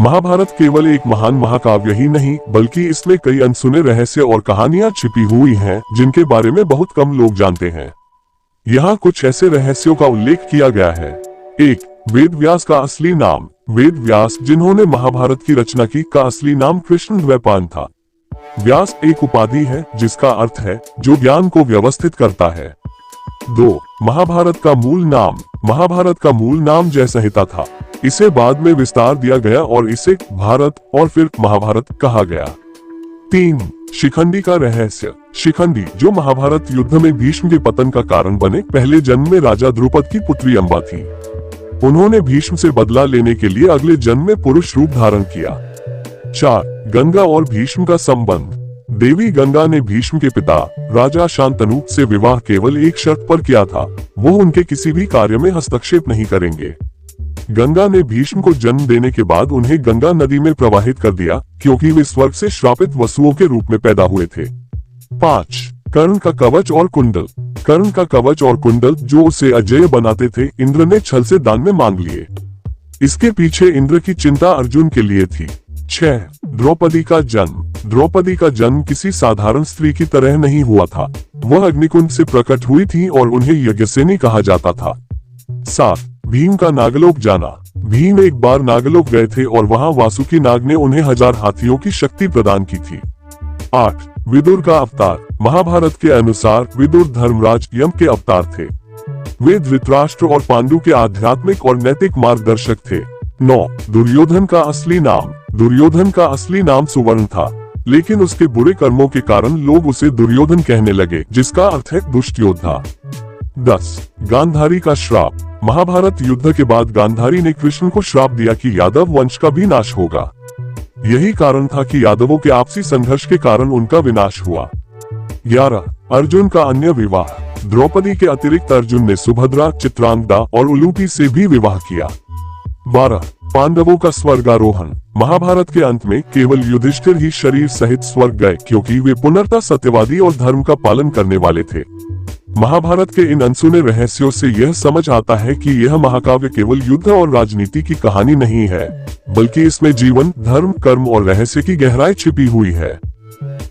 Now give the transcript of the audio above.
महाभारत केवल एक महान महाकाव्य ही नहीं बल्कि इसमें कई अनसुने रहस्य और कहानियां छिपी हुई हैं जिनके बारे में बहुत कम लोग जानते हैं। यहाँ कुछ ऐसे रहस्यों का उल्लेख किया गया है। 1. वेद व्यास का असली नाम। वेद व्यास जिन्होंने महाभारत की रचना की का असली नाम कृष्ण द्वैपायन था। व्यास एक उपाधि है जिसका अर्थ है जो ज्ञान को व्यवस्थित करता है। 2. महाभारत का मूल नाम। महाभारत का मूल नाम जय संहिता था। इसे बाद में विस्तार दिया गया और इसे भारत और फिर महाभारत कहा गया। 3. शिखंडी का रहस्य। शिखंडी जो महाभारत युद्ध में भीष्म के पतन का कारण बने, पहले जन्म में राजा द्रुपद की पुत्री अम्बा थी। उन्होंने भीष्म से बदला लेने के लिए अगले जन्म में पुरुष रूप धारण किया। 4. गंगा और भीष्म का संबंध। देवी गंगा ने भीष्म के पिता राजा शांतनु से विवाह केवल एक शर्त पर किया था, वो उनके किसी भी कार्य में हस्तक्षेप नहीं करेंगे। गंगा ने भीष्म को जन्म देने के बाद उन्हें गंगा नदी में प्रवाहित कर दिया क्योंकि वे स्वर्ग से श्रापित वसुओं के रूप में पैदा हुए थे। 5. कर्ण का कवच और कुंडल। कर्ण का कवच और कुंडल जो उसे अजेय बनाते थे, इंद्र ने छल से दान में मांग लिए। इसके पीछे इंद्र की चिंता अर्जुन के लिए थी। 6. द्रौपदी का जन्म। द्रौपदी का जन्म किसी साधारण स्त्री की तरह नहीं हुआ था, वह अग्निकुंड से प्रकट हुई थी और उन्हें यज्ञसेनी कहा जाता था। 7. भीम का नागलोक जाना। भीम एक बार नागलोक गए थे और वहां वासुकी नाग ने उन्हें 1000 हाथियों की शक्ति प्रदान की थी। 8. विदुर का अवतार। महाभारत के अनुसार विदुर धर्मराज यम के अवतार थे। वे धृतराष्ट्र और पांडु के आध्यात्मिक और नैतिक मार्गदर्शक थे। 9. दुर्योधन का असली नाम। दुर्योधन का असली नाम सुवर्ण था, लेकिन उसके बुरे कर्मों के कारण लोग उसे दुर्योधन कहने लगे, जिसका अर्थ है दुष्ट योद्धा। 10. गांधारी का श्राप। महाभारत युद्ध के बाद गांधारी ने कृष्ण को श्राप दिया कि यादव वंश का भी नाश होगा। यही कारण था कि यादवों के आपसी संघर्ष के कारण उनका विनाश हुआ। 11. अर्जुन का अन्य विवाह। द्रौपदी के अतिरिक्त अर्जुन ने सुभद्रा, चित्रांगदा और उलूपी से भी विवाह किया। 12. पांडवों का स्वर्गारोहण। महाभारत के अंत में केवल युधिष्ठिर ही शरीर सहित स्वर्ग गए क्योंकि वे पुनर्ता सत्यवादी और धर्म का पालन करने वाले थे। महाभारत के इन अनसुने रहस्यों से यह समझ आता है कि यह महाकाव्य केवल युद्ध और राजनीति की कहानी नहीं है, बल्कि इसमें जीवन, धर्म, कर्म और रहस्य की गहराई छिपी हुई है।